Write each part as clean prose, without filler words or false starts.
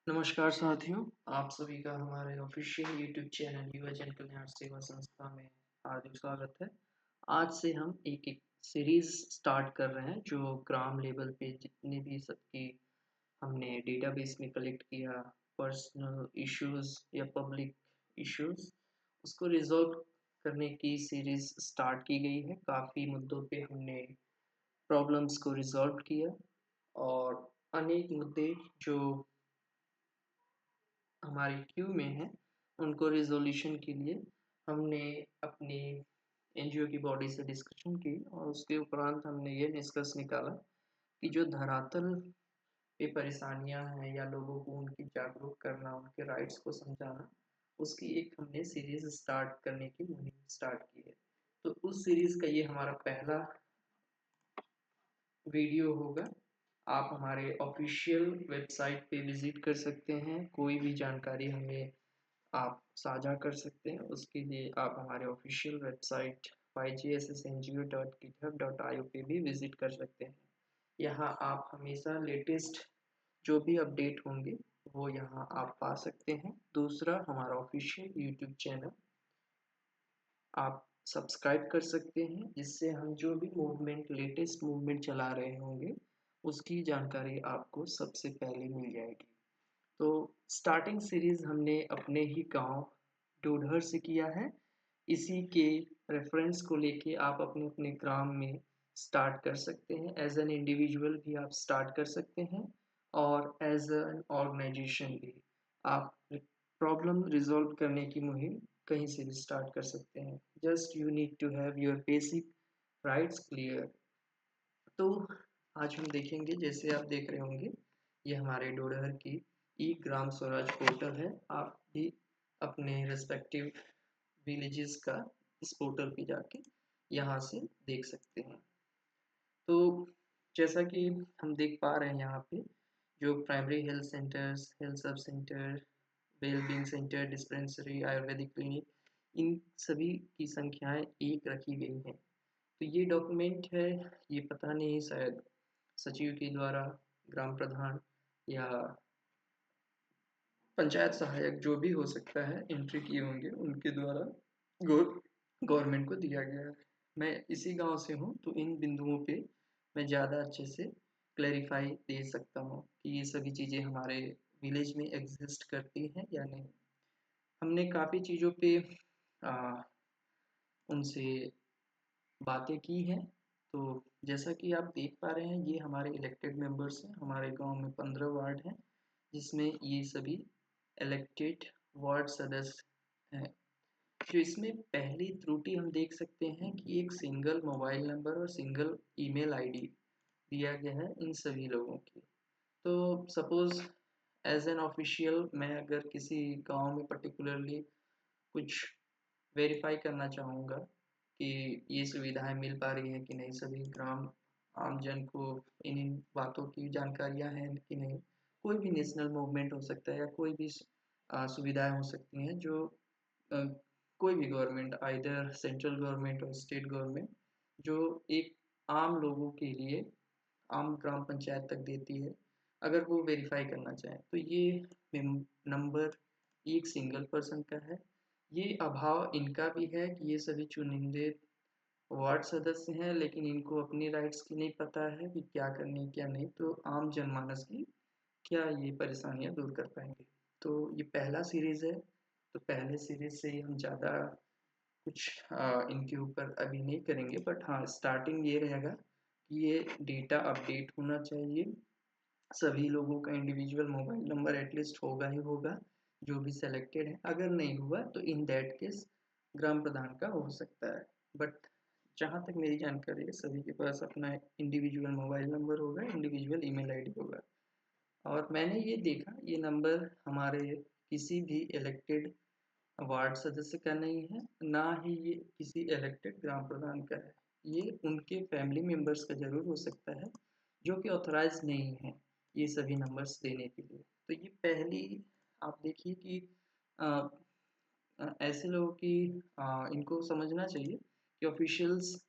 नमस्कार साथियों, आप सभी का हमारे ऑफिशियल यूट्यूब चैनल युवा जन कल्याण सेवा संस्था में हार्दिक स्वागत है। आज से हम एक सीरीज स्टार्ट कर रहे हैं जो ग्राम लेवल पे जितने भी सबकी हमने डेटाबेस में कलेक्ट किया पर्सनल इश्यूज या पब्लिक इश्यूज उसको रिजॉल्व करने की सीरीज स्टार्ट की गई है। काफ़ी मुद्दों पे हमने प्रॉब्लम्स को रिजॉल्व किया और अनेक मुद्दे जो हमारी क्यू में है उनको रिजोल्यूशन के लिए हमने अपनी एनजीओ की बॉडी से डिस्कशन की और उसके उपरांत हमने ये निष्कर्ष निकाला कि जो धरातल पे परेशानियां हैं या लोगों को उनकी जागरूक करना, उनके राइट्स को समझाना, उसकी एक हमने सीरीज स्टार्ट करने की मुहिम स्टार्ट की है। तो उस सीरीज का ये हमारा पहला वीडियो होगा। आप हमारे ऑफिशियल वेबसाइट पे विजिट कर सकते हैं, कोई भी जानकारी हमें आप साझा कर सकते हैं। उसके लिए आप हमारे ऑफिशियल वेबसाइट ygsngo.github.io पे भी विजिट कर सकते हैं। यहाँ आप हमेशा लेटेस्ट जो भी अपडेट होंगे वो यहाँ आप पा सकते हैं। दूसरा, हमारा ऑफिशियल यूट्यूब चैनल आप सब्सक्राइब कर सकते हैं, जिससे हम जो भी मूवमेंट लेटेस्ट मूवमेंट चला रहे होंगे उसकी जानकारी आपको सबसे पहले मिल जाएगी। तो स्टार्टिंग सीरीज हमने अपने ही गांव डोडहर से किया है। इसी के रेफरेंस को लेके आप अपने अपने ग्राम में स्टार्ट कर सकते हैं। एज एन इंडिविजुअल भी आप स्टार्ट कर सकते हैं और एज एन ऑर्गेनाइजेशन भी आप प्रॉब्लम रिजॉल्व करने की मुहिम कहीं से भी स्टार्ट कर सकते हैं। Just you need to have your basic rights clear. तो आज हम देखेंगे, जैसे आप देख रहे होंगे, ये हमारे डोडहर की ई ग्राम स्वराज पोर्टल है। आप भी अपने रेस्पेक्टिव विलेजेस का इस पोर्टल पे जाके यहाँ से देख सकते हैं। तो जैसा कि हम देख पा रहे हैं, यहाँ पे जो primary health centres, health sub centre, wellbeing centre, dispensary, ayurvedic clinic, इन सभी की संख्याएं एक रखी गई हैं। तो ये डॉक्यूमेंट है, ये पता नहीं शायद सचिव के द्वारा ग्राम प्रधान या पंचायत सहायक जो भी हो सकता है एंट्री किए होंगे उनके द्वारा गवर्नमेंट को दिया गया है। मैं इसी गांव से हूँ तो इन बिंदुओं पे मैं ज़्यादा अच्छे से क्लैरिफाई दे सकता हूँ कि ये सभी चीज़ें हमारे विलेज में एग्जिस्ट करती हैं या नहीं। हमने काफ़ी चीज़ों पे आ, उनसे बातें की हैं। तो जैसा कि आप देख पा रहे हैं, ये हमारे इलेक्टेड मेंबर्स हैं। हमारे गांव में 15 वार्ड हैं, जिसमें ये सभी इलेक्टेड वार्ड सदस्य हैं। जो इसमें पहली त्रुटि हम देख सकते हैं कि एक सिंगल मोबाइल नंबर और सिंगल ईमेल आईडी दिया गया है इन सभी लोगों की। तो सपोज एज एन ऑफिशियल मैं अगर किसी गांव में पर्टिकुलरली कुछ वेरीफाई करना चाहूँगा कि ये सुविधाएं मिल पा रही हैं कि नहीं, सभी ग्राम आमजन को इन बातों की जानकारियां हैं कि नहीं। कोई भी नेशनल मूवमेंट हो सकता है या कोई भी सुविधाएं हो सकती हैं जो अ, कोई भी गवर्नमेंट, आइदर सेंट्रल गवर्नमेंट और स्टेट गवर्नमेंट, जो एक आम लोगों के लिए आम ग्राम पंचायत तक देती है, अगर वो वेरीफाई करना चाहें तो ये नंबर एक सिंगल पर्सन का है। ये अभाव इनका भी है कि ये सभी चुनिंदे वार्ड सदस्य हैं, लेकिन इनको अपनी राइट्स की नहीं पता है कि क्या करनी है क्या नहीं। तो आम जनमानस की क्या ये परेशानियां दूर कर पाएंगे। तो ये पहला सीरीज है, तो पहले सीरीज से ही हम ज़्यादा कुछ इनके ऊपर अभी नहीं करेंगे। बट हाँ, स्टार्टिंग ये रहेगा कि ये डेटा अपडेट होना चाहिए। सभी लोगों का इंडिविजुअल मोबाइल नंबर एटलीस्ट होगा ही होगा, जो भी सेलेक्टेड है। अगर नहीं हुआ तो इन दैट केस ग्राम प्रधान का हो सकता है। बट जहाँ तक मेरी जानकारी है, सभी के पास अपना इंडिविजुअल मोबाइल नंबर होगा, इंडिविजुअल ईमेल आईडी होगा। और मैंने ये देखा, ये नंबर हमारे किसी भी इलेक्टेड वार्ड सदस्य का नहीं है, ना ही ये किसी इलेक्टेड ग्राम प्रधान का है। ये उनके फैमिली मेंबर्स का जरूर हो सकता है, जो कि ऑथराइज नहीं है ये सभी नंबर्स देने के लिए। तो ये पहली आप देखिए कि अ, ऐसे लोगों की इनको समझना चाहिए कि ऑफिशियल्स,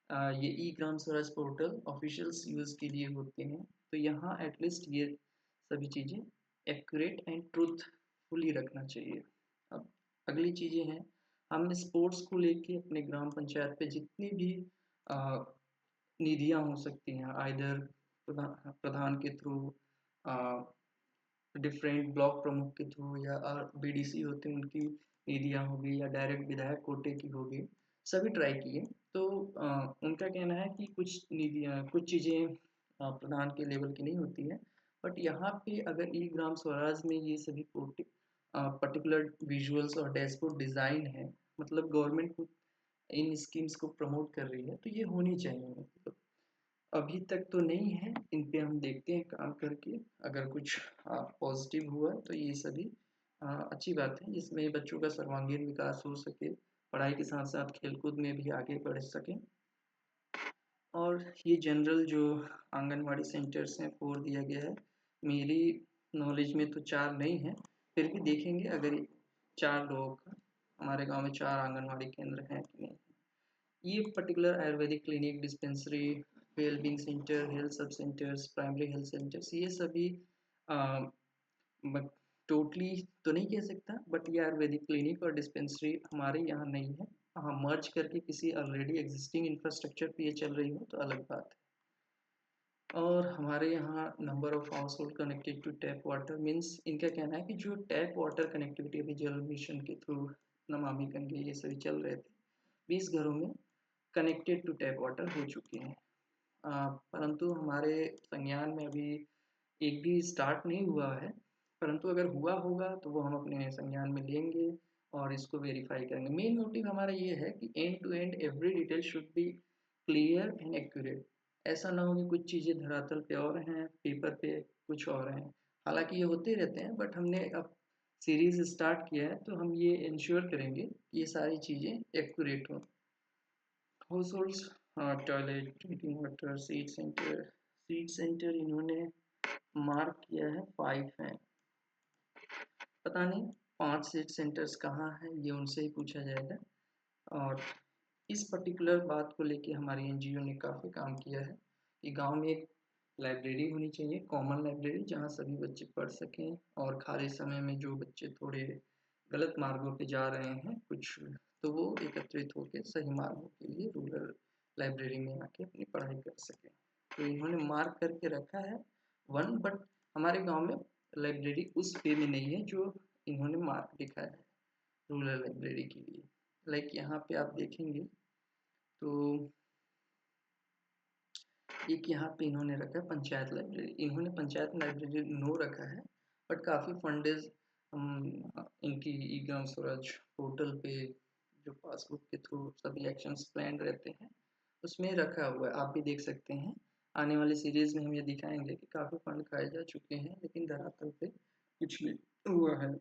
ये ई Gram Swaraj portal officials use के लिए होते हैं। तो यहाँ एटलीस्ट ये सभी चीज़ें एक्यूरेट एंड ट्रूथफुली रखना चाहिए। अब अगली चीज़ें हैं, हम स्पोर्ट्स को लेके अपने ग्राम पंचायत पे जितनी भी निधियाँ हो सकती हैं, आइदर प्रधान के थ्रू, डिफरेंट ब्लॉक प्रमुख के थ्रू, या बीडीसी होते हैं उनकी निधियाँ होगी, या डायरेक्ट विधायक कोटे की होगी, सभी ट्राई किए। तो उनका कहना है कि कुछ निधियाँ, कुछ चीज़ें प्रधान के लेवल की नहीं होती है, बट यहाँ पे अगर ई ग्राम स्वराज में ये सभी पर्टिकुलर विजुअल्स और डैशबोर्ड डिज़ाइन है, मतलब गवर्नमेंट को इन स्कीम्स को प्रमोट कर रही है, तो ये होनी चाहिए। मतलब अभी तक तो नहीं है, इन पे हम देखते हैं काम करके, अगर कुछ पॉजिटिव हुआ तो ये सभी अच्छी बात है, जिसमें बच्चों का सर्वांगीण विकास हो सके, पढ़ाई के साथ साथ खेलकूद में भी आगे बढ़ सकें। और ये जनरल जो आंगनवाड़ी सेंटर्स हैं 4 दिया गया है, मेरी नॉलेज में तो 4 नहीं है, फिर भी देखेंगे अगर 4 लोगों का, हमारे गांव में 4 आंगनवाड़ी केंद्र हैं कि नहीं। ये particular Ayurvedic clinic, dispensary, wellbeing centre, health सब सेंटर्स, प्राइमरी हेल्थ सेंटर्स, ये सभी टोटली तो नहीं कह सकता, बट ये आयुर्वेदिक क्लिनिक और डिस्पेंसरी हमारे यहाँ नहीं है। हाँ, मर्ज करके किसी ऑलरेडी एग्जिस्टिंग इंफ्रास्ट्रक्चर पे ये चल रही हो तो अलग बात है। और हमारे यहाँ number of household connected to tap water means, इनका कहना है कि जो टैप वाटर कनेक्टिविटी अभी जल मिशन के थ्रू, नमामि गंगे, ये सभी चल रहे थे, 20 घरों में कनेक्टेड टू टैप वाटर हो चुके हैं। परंतु हमारे संज्ञान में अभी एक भी स्टार्ट नहीं हुआ है, परंतु अगर हुआ होगा तो वो हम अपने संज्ञान में लेंगे और इसको वेरीफाई करेंगे। मेन मोटिव हमारा ये है कि end to end every detail should be clear and accurate. ऐसा ना हो कि कुछ चीज़ें धरातल पे और हैं, पेपर पे कुछ और हैं। हालांकि ये होते रहते हैं, बट हमने अब सीरीज स्टार्ट किया है तो हम ये इंश्योर करेंगे कि ये सारी चीज़ें एक्यूरेट हों। House holds, toilet, drinking water, seat centre इन्होंने मार्क किया है 5 हैं। पता नहीं 5 सीट सेंटर्स कहाँ हैं, ये उनसे ही पूछा जाएगा। और इस पर्टिकुलर बात को लेके हमारी एनजीओ ने काफ़ी काम किया है कि गांव में एक लाइब्रेरी होनी चाहिए, कॉमन लाइब्रेरी, जहां सभी बच्चे पढ़ सकें, और खाली समय में जो बच्चे थोड़े गलत मार्गों पे जा रहे हैं कुछ, तो वो एकत्रित होकर सही मार्गों के लिए रूरल लाइब्रेरी में आके अपनी पढ़ाई कर सकें। तो इन्होंने मार्क करके रखा है 1, बट हमारे गांव में लाइब्रेरी उस वे में नहीं है जो इन्होंने मार्क लिखा है रूरल लाइब्रेरी के लिए। लाइक यहाँ पे आप देखेंगे तो एक यहाँ पे इन्होंने रखा है पंचायत लाइब्रेरी, इन्होंने पंचायत लाइब्रेरी नो रखा है, बट काफ़ी फंडेज इनकी ई ग्राम स्वराज पोर्टल पे जो पासबुक के थ्रू सभी एक्शंस प्लान रहते हैं उसमें रखा हुआ है, आप भी देख सकते हैं। आने वाली सीरीज में हम ये दिखाएंगे कि काफ़ी फंड खाए जा चुके हैं, लेकिन धरातल पे कुछ नहीं हुआ है।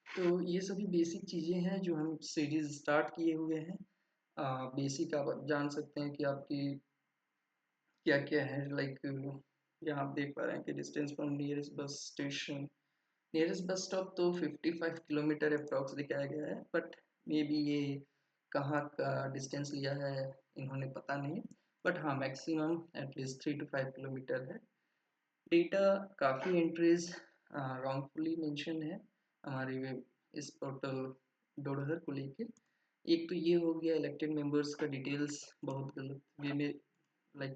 तो ये सभी बेसिक चीज़ें हैं जो हम सीरीज स्टार्ट किए हुए हैं। बेसिक आप जान सकते हैं कि आपकी क्या क्या है, लाइक यहाँ आप देख पा रहे हैं कि distance from nearest bus station, nearest bus stop तो 55 किलोमीटर अप्रॉक्स दिखाया गया है, बट मे बी ये कहाँ का डिस्टेंस लिया है इन्होंने पता नहीं, बट हाँ मैक्सिमम एटलीस्ट 3 to 5 किलोमीटर है। डेटा काफ़ी एंट्रीज रॉन्गफुली मेंशन है हमारे इस पोर्टल डोडहर को लेके। एक तो ये हो गया, इलेक्टेड मेंबर्स का डिटेल्स बहुत गलत वे में लाइक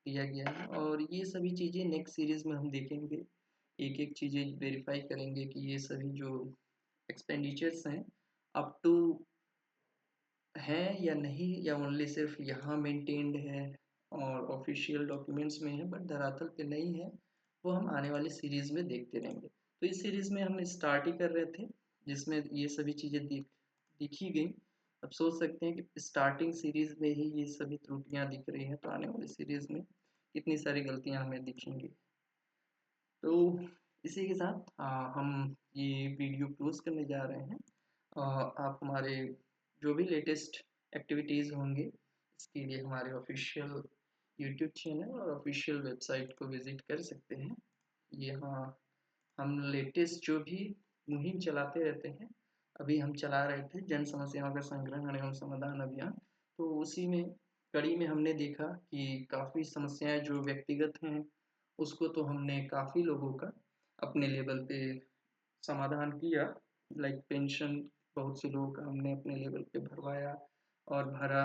दिया गया है, और ये सभी चीज़ें नेक्स्ट सीरीज में हम देखेंगे, एक एक चीज़ें वेरीफाई करेंगे कि ये सभी जो एक्सपेंडिचर्स हैं अप टू हैं या नहीं, या ओनली सिर्फ यहाँ मेंटेन्ड है और ऑफिशियल डॉक्यूमेंट्स में है बट धरातल पे नहीं है, वो हम आने वाली सीरीज में देखते रहेंगे। तो इस सीरीज में हम स्टार्ट ही कर रहे थे जिसमें ये सभी चीज़ें दिखी गई। अब सोच सकते हैं कि स्टार्टिंग सीरीज में ही ये सभी त्रुटियां दिख रही हैं, तो आने वाली सीरीज में कितनी सारी गलतियां हमें दिखेंगी। तो इसी के साथ हम ये वीडियो क्लोज करने जा रहे हैं। आप हमारे जो भी लेटेस्ट एक्टिविटीज़ होंगे इसके लिए हमारे ऑफिशियल यूट्यूब चैनल और ऑफिशियल वेबसाइट को विज़िट कर सकते हैं। यहाँ हम लेटेस्ट जो भी मुहिम चलाते रहते हैं, अभी हम चला रहे थे जन समस्याओं का संग्रहण एवं समाधान अभियान, तो उसी में कड़ी में हमने देखा कि काफ़ी समस्याएं जो व्यक्तिगत हैं उसको तो हमने काफ़ी लोगों का अपने लेवल पे समाधान किया। लाइक पेंशन बहुत से लोगों का हमने अपने लेवल पे भरवाया और भरा,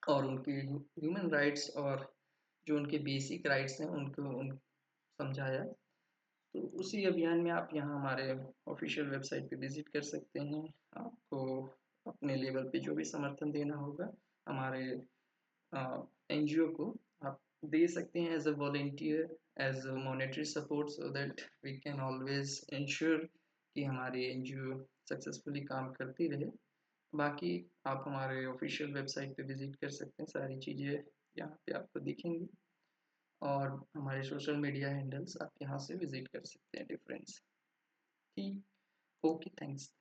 और उनके ह्यूमन राइट्स और जो उनके बेसिक राइट्स हैं उनको समझाया। तो उसी अभियान में आप यहाँ हमारे ऑफिशियल वेबसाइट पे विजिट कर सकते हैं। आपको अपने लेवल पे जो भी समर्थन देना होगा हमारे एनजीओ को आप दे सकते हैं as a volunteer, as a monetary support, so that we can always ensure कि हमारी एनजीओ सक्सेसफुली काम करती रहे। बाकी आप हमारे ऑफिशियल वेबसाइट पे विजिट कर सकते हैं, सारी चीज़ें यहाँ पे आपको दिखेंगी, और हमारे सोशल मीडिया हैंडल्स आप यहाँ से विजिट कर सकते हैं डिफरेंस। ठीक, ओके, थैंक्स।